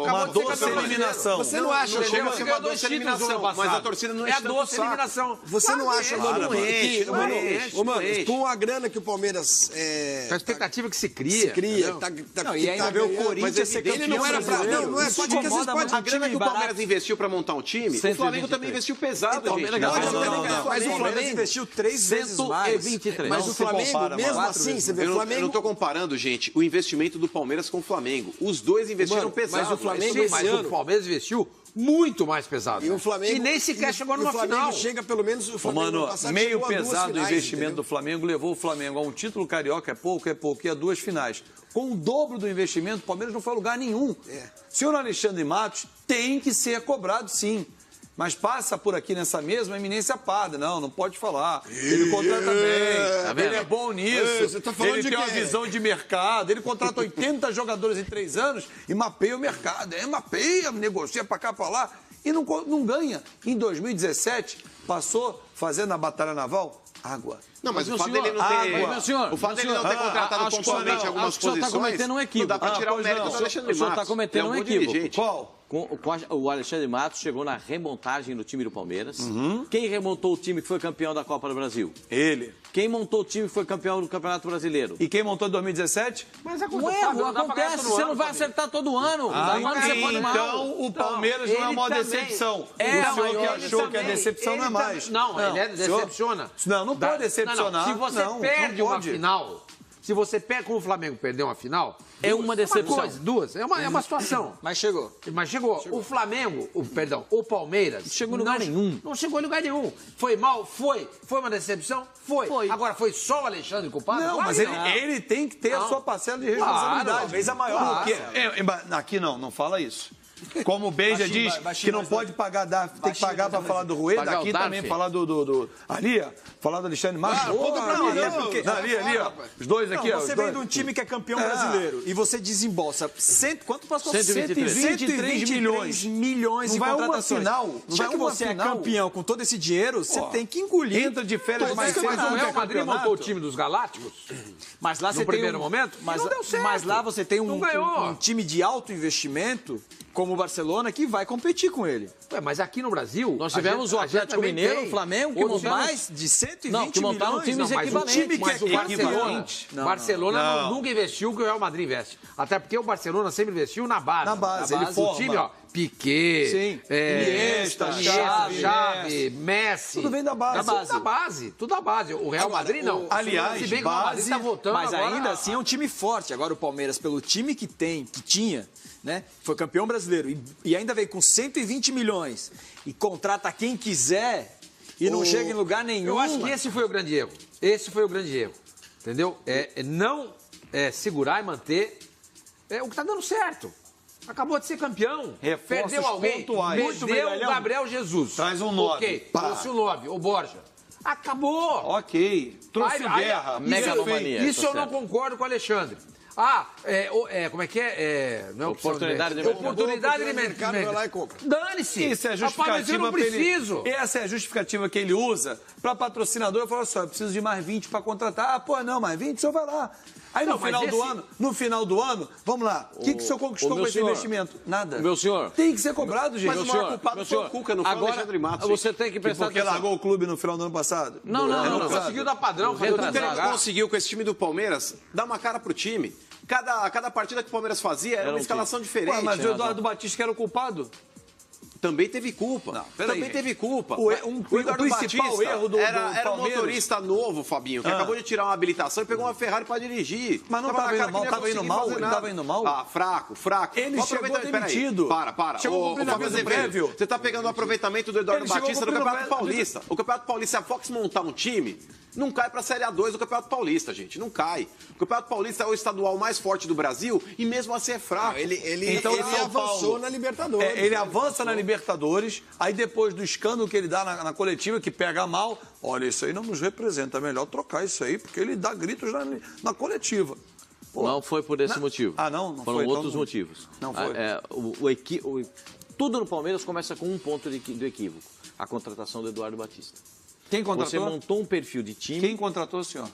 acabou de ser eliminação. Você não acha que chega a ser uma doce eliminação, mas a torcida não enche a doce eliminação. Você não acha, mano, que com a grana que o Palmeiras... A expectativa que se cria. E ainda vê o Corinthians ser campeão. Não era pra... Não é só de que vocês podem... A grana que o Palmeiras investiu pra montar um time, o Flamengo também investiu pesado, gente. Mas o Flamengo investiu 3 vezes mais. 123. Mas o Flamengo, mesmo assim, você vê o Flamengo... Eu não tô comparando, gente, o investimento do Palmeiras com o Flamengo. Os dois investiram pesado. Mas o Flamengo o Palmeiras investiu muito mais pesado. E o Flamengo... E nem sequer chegou numa final. O Flamengo chega pelo menos... O Flamengo meio pesado o investimento do Flamengo levou o Flamengo a um título carioca, é pouco, e a 2 finais. Com o dobro do investimento, o Palmeiras não foi a lugar nenhum. Senhor Alexandre Matos tem que ser cobrado, sim. Mas passa por aqui nessa mesma eminência parda. Não pode falar. Ele contrata bem, ele é bom nisso, ele tem uma visão de mercado, ele contrata 80 jogadores em 3 anos e mapeia o mercado. Mapeia, negocia pra cá, pra lá e não ganha. Em 2017, passou fazendo a Batalha Naval, água. Não, mas o fato dele não ter... O fato dele não ter contratado pontualmente algumas posições... Está cometendo um equívoco. Não dá para tirar o mérito do Alexandre Matos. O senhor está cometendo um equívoco. Qual? O Alexandre Matos chegou na remontagem do time do Palmeiras. Quem remontou o time que foi campeão da Copa do Brasil? Ele. Quem montou o time que foi campeão do Campeonato Brasileiro? E quem montou em 2017? Mas acontece, você não vai acertar todo ano. Então o Palmeiras não é uma decepção. O senhor que achou que a decepção não é mais. Não, ele decepciona. Não pode decepcionar. Se você perde uma final... Se você perde, como o Flamengo perdeu uma final... É uma decepção. Duas. É uma situação. Mas chegou. O Flamengo, o Palmeiras... Não chegou em lugar nenhum. Não chegou em lugar nenhum. Foi mal? Foi. Foi uma decepção? Foi. Agora, foi só o Alexandre culpado? Não, mas ele tem que ter a sua parcela de responsabilidade. Talvez a maior. Aqui não fala isso. Como o Beija diz que não pode pagar, tem que pagar para falar do Rueda, aqui também falar ali, falar do Alexandre Matos. Ali, ó. Os dois aqui, ó. Você vem de um time que é campeão brasileiro e você desembolsa quanto passou? 123 milhões em contratações. Final. Já que você é campeão com todo esse dinheiro, você tem que engolir. Entra de férias mais cedo. Mas o Real Madrid montou o time dos Galácticos? Mas lá no primeiro momento? Não deu certo. Mas lá você tem um time de alto investimento, como o Barcelona, que vai competir com ele. Mas aqui no Brasil... Nós tivemos o Atlético Mineiro, o Flamengo, que montaram mais de 120 que montaram times equivalentes. Mas o Barcelona nunca investiu o que o Real Madrid investe. Até porque o Barcelona sempre investiu na base. Na base, ele forma. O time, Piquet, Iniesta, Xavi, Messi. Tudo vem da base. Tudo da base. O Real Madrid não. Aliás, se bem que o Madrid está voltando mas agora, ainda assim é um time forte. Agora o Palmeiras, pelo time que tinha, né? Foi campeão brasileiro e ainda veio com 120 milhões e contrata quem quiser e não chega em lugar nenhum. Eu acho que esse foi o grande erro. Entendeu? Não segurar e manter o que está dando certo. Acabou de ser campeão. Reforços perdeu alguém. pontuais. Perdeu o Gabriel Jesus. Traz um 9. Ok, trouxe o 9, o Borja. Acabou. Ok. Trouxe o Guerra. Isso eu não concordo com o Alexandre. Como é que é? Não é oportunidade de mercado. Vai lá e compra. Dane-se. Isso é a justificativa. Mas eu não preciso. Essa é a justificativa que ele usa para patrocinador. Eu falo assim, eu preciso de mais 20 para contratar. Mais 20, o senhor vai lá. Aí no final do ano, vamos lá. O que o senhor conquistou com esse investimento? Nada. Meu senhor. Tem que ser cobrado, gente. Mas o maior culpado foi o Cuca, não foi o Alexandre Matos. Você tem que prestar atenção. Porque largou o clube no final do ano passado? Não. Conseguiu dar padrão. O Cuca não conseguiu, com esse time do Palmeiras, dar uma cara pro time. Cada partida que o Palmeiras fazia era uma escalação diferente. Mas o Eduardo Batista que era o culpado? Também teve culpa. Teve culpa. O Eduardo principal Batista erro do era um motorista novo, Fabinho, que acabou de tirar uma habilitação e pegou uma Ferrari para dirigir. Mas não estava indo mal, estava indo mal. Fraco. Ele chegou demitido. Para. Chegou com Fabio prévio. Você está pegando o aproveitamento do Eduardo Batista no Campeonato Paulista. O Campeonato Paulista, se a Fox montar um time, não cai para a Série A2 do Campeonato Paulista, gente. Não cai. O Campeonato Paulista é o estadual mais forte do Brasil e mesmo assim é fraco. Ele avançou na Libertadores. Ele avança na Libertadores, aí depois do escândalo que ele dá na coletiva, que pega mal, olha, isso aí não nos representa. É melhor trocar isso aí, porque ele dá gritos na coletiva. Não foi por esse motivo. Não foram foi. Outros motivos. Não foi. Tudo no Palmeiras começa com um ponto do equívoco. A contratação do Eduardo Batista. Quem contratou? Você montou um perfil de time... Quem contratou o senhor?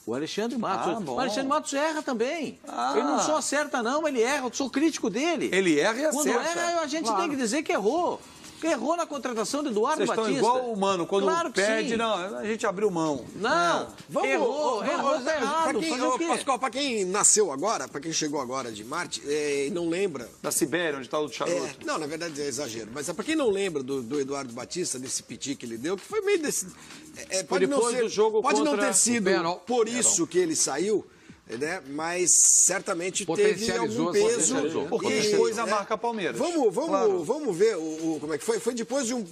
O Alexandre Matos. bom. O Alexandre Matos erra também. Ele não só acerta, não, ele erra. Eu sou crítico dele. Ele erra e Quando acerta. erra, a gente tem que dizer que errou. Errou na contratação do Eduardo Vocês Batista. estão igual o Mano, quando Claro que perde, sim. não, a gente abriu mão. Não, errou, tá errado. Fazer o quê? Pascoal, pra quem nasceu agora, pra quem chegou agora de Marte e não lembra... Da Sibéria, onde está o charuto. Não, na verdade é exagero. Mas pra quem não lembra do Eduardo Batista, desse piti que ele deu, que foi meio desse... pode não depois ser, do jogo pode não contra ter sido o Penharol. por isso que ele saiu, né? Mas certamente teve Potencializou, algum peso. potencializou. Porque E, depois a marca Palmeiras. Vamos ver como é que foi. Foi depois de um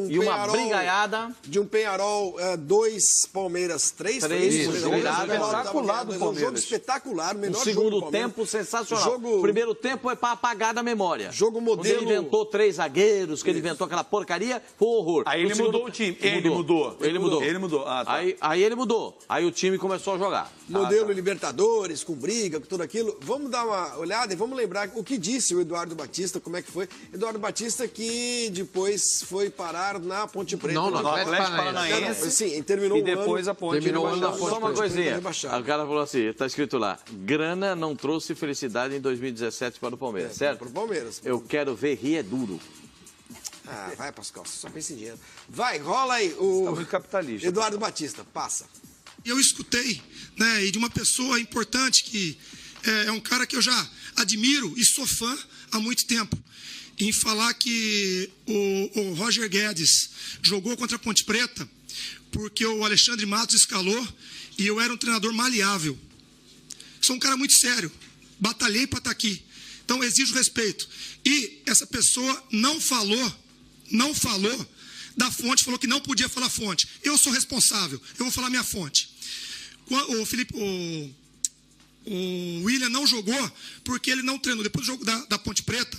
E uma Penharol, brigaiada. de um Penharol 2, Palmeiras 3. Três, espetacular do Um Palmeiras. jogo espetacular, Um melhor jogo do segundo Palmeiras. tempo sensacional. Jogo- Primeiro tempo é para apagar da memória. Jogo Quando modelo- ele inventou 3 zagueiros, que ele inventou aquela porcaria, foi um horror. Aí No ele segundo- mudou o time. Ele mudou. Ele mudou. Ah, tá. Aí ele mudou. Aí o time começou a jogar. Modelo Libertadores, com briga, com tudo aquilo. Vamos dar uma olhada e vamos lembrar o que disse o Eduardo Batista, como é que foi. Eduardo Batista que depois foi parar na Ponte Preta. Não, no No Atlético Paranaense. Paranaense. Sim, terminou E o depois ano. a Ponte Terminou o ano da rebaixada. Só uma Ponte Preta coisinha. rebaixada. O cara falou assim, tá escrito lá, grana não trouxe felicidade em 2017 para o Palmeiras, certo? Pro Palmeiras. Eu quero ver rir é duro. Ah, vai, Pascoal, você só pensa em dinheiro. Vai, rola aí o Tá muito capitalista. Eduardo Batista, passa. Eu escutei, né, e de uma pessoa importante que é um cara que eu já admiro e sou fã há muito tempo, em falar que o Roger Guedes jogou contra a Ponte Preta porque o Alexandre Matos escalou e eu era um treinador maleável. Sou um cara muito sério, batalhei para estar aqui, então exijo respeito. E essa pessoa não falou da fonte, falou que não podia falar fonte. Eu sou responsável, eu vou falar minha fonte. O William não jogou porque ele não treinou. Depois do jogo da Ponte Preta,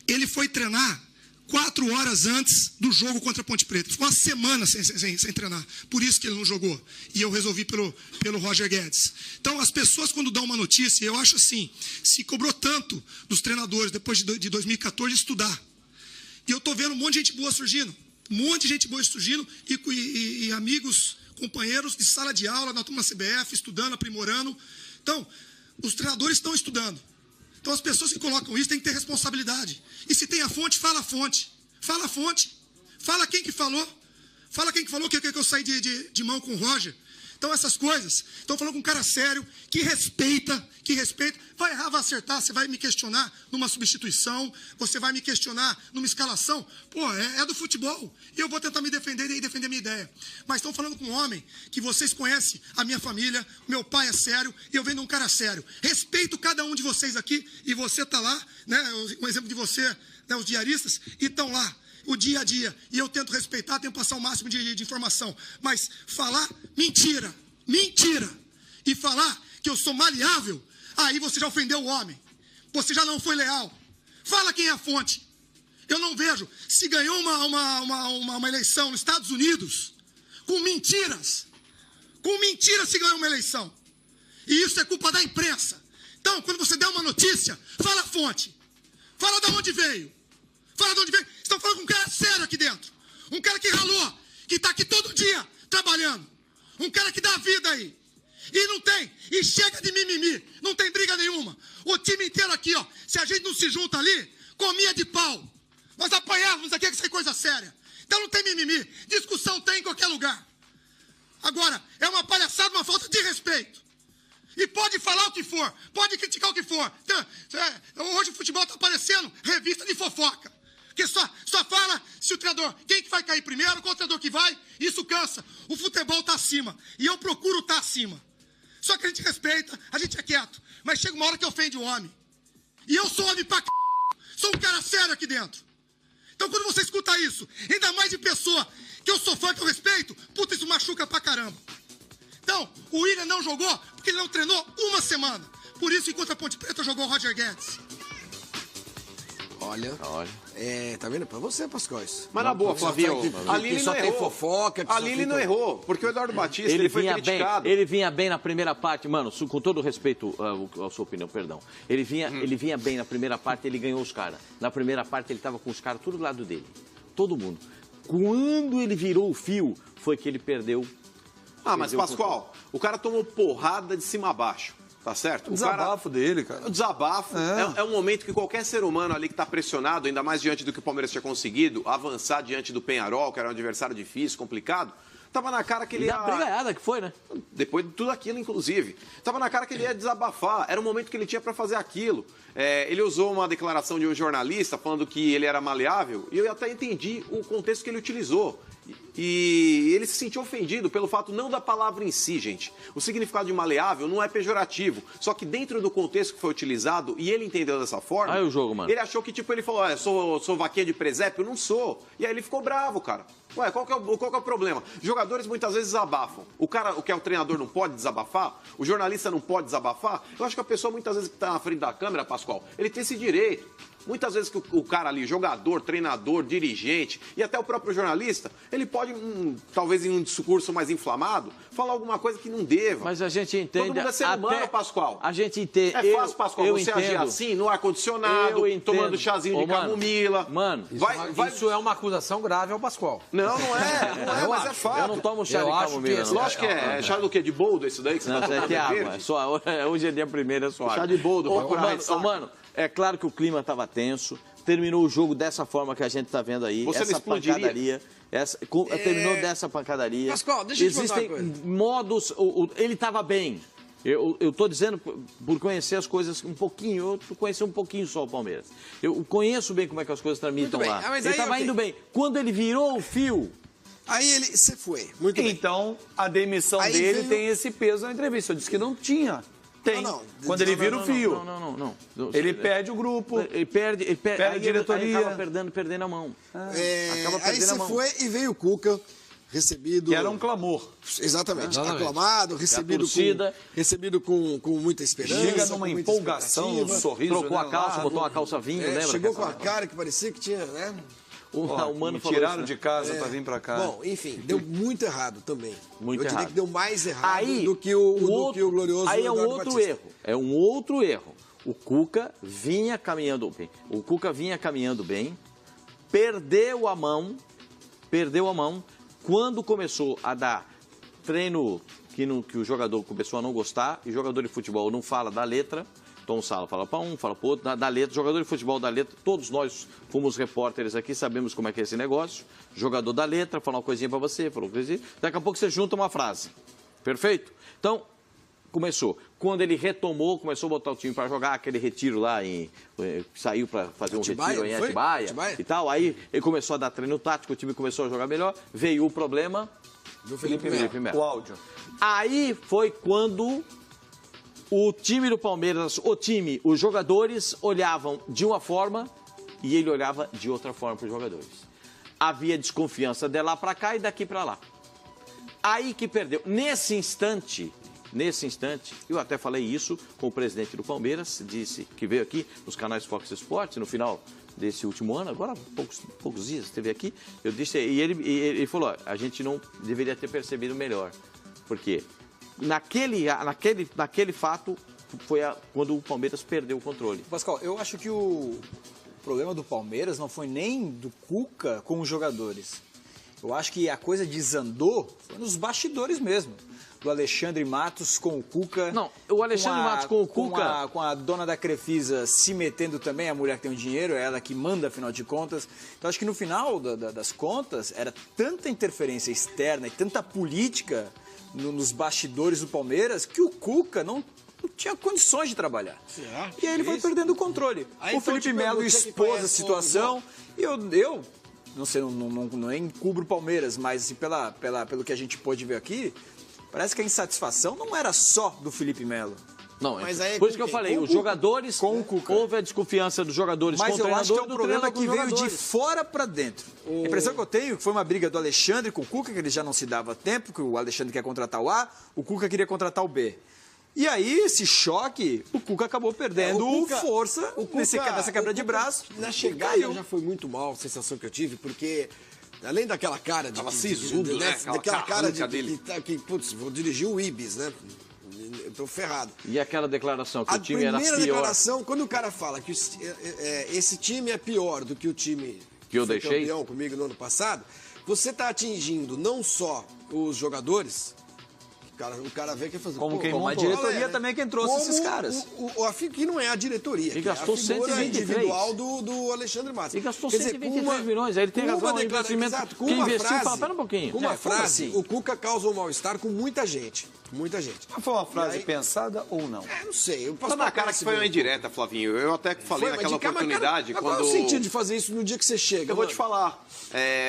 ele foi treinar 4 horas antes do jogo contra a Ponte Preta. Ficou uma semana sem treinar. Por isso que ele não jogou. E eu resolvi pelo Roger Guedes. Então, as pessoas, quando dão uma notícia, eu acho assim, se cobrou tanto dos treinadores, depois de 2014, estudar. E eu estou vendo um monte de gente boa surgindo. E amigos, companheiros de sala de aula, na turma CBF, estudando, aprimorando. Então, os treinadores estão estudando. Então, as pessoas que colocam isso têm que ter responsabilidade. E se tem a fonte, fala a fonte. Fala a fonte. Fala quem que falou. Fala quem que falou que eu saí de mão com o Roger. Então, essas coisas. Estou falando com um cara sério, que respeita. Vai errar, vai acertar, você vai me questionar numa substituição, você vai me questionar numa escalação. Pô, é do futebol. E eu vou tentar me defender e defender minha ideia. Mas estão falando com um homem que vocês conhecem a minha família, meu pai é sério, e eu venho de um cara sério. Respeito cada um de vocês aqui, e você está lá, né? Um exemplo de você, né, os diaristas, e estão lá. O dia a dia, e eu tento respeitar, tento passar o máximo de informação, mas falar mentira, e falar que eu sou maleável, aí você já ofendeu o homem, você já não foi leal. Fala quem é a fonte. Eu não vejo, se ganhou uma eleição nos Estados Unidos, com mentiras se ganhou uma eleição, e isso é culpa da imprensa. Então, quando você der uma notícia, fala a fonte, fala de onde veio. Estão falando com um cara sério aqui dentro. Um cara que ralou, que está aqui todo dia trabalhando. Um cara que dá vida aí. E não tem. E chega de mimimi. Não tem briga nenhuma. O time inteiro aqui, ó. Se a gente não se junta ali, comia de pau. Nós apanhávamos aqui, que isso é coisa séria. Então não tem mimimi. Discussão tem em qualquer lugar. Agora, é uma palhaçada, uma falta de respeito. E pode falar o que for. Pode criticar o que for. Hoje o futebol está parecendo revista de fofoca. Porque só fala se o treinador, quem que vai cair primeiro, qual o treinador que vai, isso cansa. O futebol está acima, e eu procuro estar acima. Só que a gente respeita, a gente é quieto, mas chega uma hora que ofende o homem. E eu sou homem pra c... sou um cara sério aqui dentro. Então quando você escuta isso, ainda mais de pessoa que eu sou fã, que eu respeito, puta, isso machuca pra caramba. Então, o William não jogou porque ele não treinou uma semana. Por isso que contra a Ponte Preta jogou o Roger Guedes. Olha. Tá vendo? Pra você, Pascoal. Isso. Mas na boa, Flavinho, ali ele só não tem errou. fofoca. que só Ali ele fica- não errou, porque o Eduardo Batista ele foi criticado. Ele vinha bem na primeira parte, mano, com todo respeito à sua opinião, perdão. Ele vinha bem na primeira parte, ele ganhou os caras. Na primeira parte ele tava com os caras tudo do lado dele. Todo mundo. Quando ele virou o fio, foi que ele perdeu. mas Pascoal, o cara tomou porrada de cima a baixo. Tá certo? O desabafo dele, cara. O desabafo é um momento que qualquer ser humano ali que está pressionado, ainda mais diante do que o Palmeiras tinha conseguido, avançar diante do Peñarol, que era um adversário difícil, complicado, tava na cara que ele ia... a brigaiada que foi, né? Depois de tudo aquilo, inclusive. Tava na cara que ele ia desabafar. Era o momento que ele tinha para fazer aquilo. Ele usou uma declaração de um jornalista falando que ele era maleável, e eu até entendi o contexto que ele utilizou. E ele se sentiu ofendido pelo fato não da palavra em si, gente. O significado de maleável não é pejorativo. Só que dentro do contexto que foi utilizado, e ele entendeu dessa forma... Aí o jogo, mano. Ele achou que, tipo, ele falou, sou vaquinha de presépio? Eu não sou. E aí ele ficou bravo, cara. Ué, qual que é o problema? Jogadores muitas vezes desabafam. O cara, o que é o treinador, não pode desabafar? O jornalista não pode desabafar? Eu acho que a pessoa, muitas vezes, que está na frente da câmera, Pascoal, ele tem esse direito. Muitas vezes que o cara ali, jogador, treinador, dirigente e até o próprio jornalista, ele pode, talvez em um discurso mais inflamado, falar alguma coisa que não deva. Mas a gente entende... Todo mundo é ser humano, Pascoal. A gente entende... É fácil, Pascoal, você agir assim, no ar-condicionado, tomando chazinho de camomila. Mano, isso é uma acusação grave ao Pascoal. Não é, mas é fato. Eu não tomo chá de camomila. Lógico que é. Chá do quê? De boldo esse daí que você tá tomando? Não, é água. Hoje é dia primeiro, é só água. Chá de boldo, pra curar ressaca. Mano, é claro que o clima estava tenso, terminou o jogo dessa forma que a gente está vendo aí, você essa pancadaria, terminou dessa pancadaria. Pascoal, deixa eu te contar uma coisa. Existem modos, ele estava bem. Eu estou dizendo por conhecer as coisas um pouquinho, eu conheci um pouquinho só o Palmeiras. Eu conheço bem como é que as coisas tramitam lá. Ele estava indo bem. Quando ele virou o fio... Aí você foi, muito bem. Então, a demissão dele tem esse peso na entrevista. Eu disse que não tinha. Tem. Quando ele vira o fio. Não. Ele perde o grupo. Ele perde a diretoria. Aí acaba perdendo a mão. Aí você foi e veio o Cuca, recebido... Que era um clamor. Exatamente. Aclamado, recebido com muita esperança. Chega numa empolgação, um sorriso. Trocou a calça, botou uma calça vinho, lembra? Chegou com a cara que parecia que tinha, né? O Mano falou tiraram isso, né? de casa para vir para cá. Bom, enfim, deu muito errado também. Muito Eu diria errado. que deu mais errado Aí, do que o glorioso Aí é um Eduardo outro Batista. erro. É um outro erro. O Cuca vinha caminhando bem. Perdeu a mão. Quando começou a dar treino que o jogador começou a não gostar, e o jogador de futebol não fala da letra. Tom Sala fala para um, fala para o outro, da letra, jogador de futebol da letra, todos nós fomos repórteres aqui, sabemos como é que é esse negócio, jogador da letra, fala uma coisinha para você, falou uma coisinha, daqui a pouco você junta uma frase, perfeito? Então, começou, quando ele retomou, começou a botar o time para jogar, aquele retiro lá, saiu para fazer um retiro em Atibaia e tal, aí ele começou a dar treino tático, o time começou a jogar melhor, veio o problema do Felipe Melo. O áudio. Aí foi quando... O time do Palmeiras, os jogadores olhavam de uma forma e ele olhava de outra forma para os jogadores. Havia desconfiança de lá para cá e daqui para lá. Aí que perdeu. Nesse instante, eu até falei isso com o presidente do Palmeiras, disse que veio aqui nos canais Fox Sports no final desse último ano, agora poucos dias esteve aqui, eu disse, e ele falou, a gente não deveria ter percebido melhor, porque... Naquele fato, foi quando o Palmeiras perdeu o controle. Pascoal, eu acho que o problema do Palmeiras não foi nem do Cuca com os jogadores. Eu acho que a coisa desandou foi nos bastidores mesmo. Do Alexandre Matos com o Cuca. Não, o Alexandre Matos com o Cuca... Com a dona da Crefisa se metendo também, a mulher que tem o dinheiro, é ela que manda, afinal de contas. Então, acho que no final das contas, era tanta interferência externa e tanta política... nos bastidores do Palmeiras, que o Cuca não tinha condições de trabalhar. E aí ele foi perdendo o controle. O Felipe Melo expôs a situação e eu não sei, não encubro o Palmeiras, mas assim, pelo que a gente pôde ver aqui, parece que a insatisfação não era só do Felipe Melo. Não, mas por isso que eu falei, os jogadores, com o Cuca. Houve a desconfiança dos jogadores com o treinador. Mas eu acho que é um problema que veio de fora para dentro. A impressão que eu tenho é que foi uma briga do Alexandre com o Cuca, que ele já não se dava tempo, que o Alexandre quer contratar o A, o Cuca queria contratar o B. E aí, esse choque, o Cuca acabou perdendo força nessa quebra de braço. Na chegada já foi muito mal, a sensação que eu tive, porque... Além daquela cara de... Tava sisudo, né? Daquela cara que, putz, vou dirigir o Ibis, né? Eu tô ferrado. E aquela declaração que o time era pior? A primeira declaração, quando o cara fala que esse time é pior do que o time que eu foi deixei campeão comigo no ano passado, você tá atingindo não só os jogadores, O cara vê que fazer. Como quem Como a montou. diretoria também quem trouxe esses caras. Que não é a diretoria. E que gastou é a figura 123. individual do Alexandre Matos. E gastou Quer dizer, 123 milhões. Aí ele tem com razão, uma o investimento. exato, com Quem uma investiu frase, fala, pera um pouquinho. Com uma como frase, assim? o Cuca causou mal-estar com muita gente. Muita gente. Mas foi uma frase E aí- pensada ou não? Não sei. Eu posso Tá na cara parece que foi uma bem. indireta, Flavinho. Eu até falei Foi, mas naquela de cá, mas, cara, oportunidade, mas quando... Qual é o sentido de fazer isso no dia que você chega? Eu vou te mano? falar.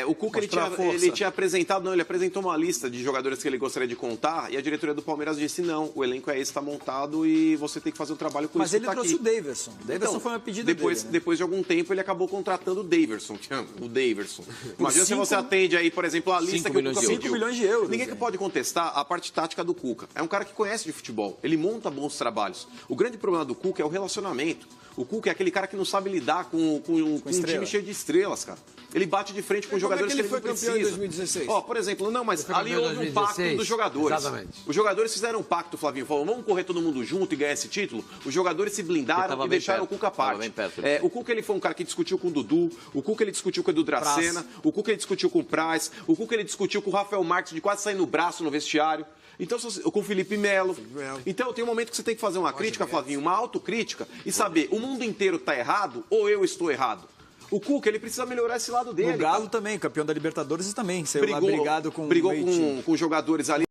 O Cuca Mostrar força. ele tinha apresentado, não, ele apresentou uma lista de jogadores que ele gostaria de contar e a diretoria do Palmeiras disse não, o elenco é esse, está montado e você tem que fazer o trabalho com Mas isso. ele tá trouxe aqui. o Daverson. O Daverson Então, foi uma pedida depois, dele. Né? depois de algum tempo ele acabou contratando o Daverson. O Daverson. Imagina se você atende aí, por exemplo, a lista 5 que o milhões Cuca de pediu. 5 milhões de euros, Ninguém que né? pode contestar a parte tática do Cuca. É um cara que conhece de futebol. Ele monta bons trabalhos. O grande problema do Cuca é o relacionamento. O Cuca é aquele cara que não sabe lidar com um time cheio de estrelas, cara. Ele bate de frente com os Como é jogadores que ele que foi ele não campeão precisa. em 2016? Ó, por exemplo, não, mas foi ali campeão em houve um pacto 2016, dos jogadores. exatamente. Os jogadores fizeram um pacto, Flavinho. Falaram, vamos correr todo mundo junto e ganhar esse título. Os jogadores se Ele blindaram tava e bem deixaram perto, o Cuca à tava parte. bem perto. O Cuca ele foi um cara que discutiu com o Dudu, o Cuca ele discutiu com o Edu Dracena, o Cuca ele discutiu com o Praz, o Cuca ele discutiu com o Rafael Marques de quase sair no braço no vestiário. Então, com o Felipe Melo. Então, tem um momento que você tem que fazer uma crítica, Flavinho, uma autocrítica e saber, o mundo inteiro está errado ou eu estou errado? O Cuca, ele precisa melhorar esse lado dele. O Galo cara. também, campeão da Libertadores também. Saiu lá brigado com o brigou meio time. com jogadores ali.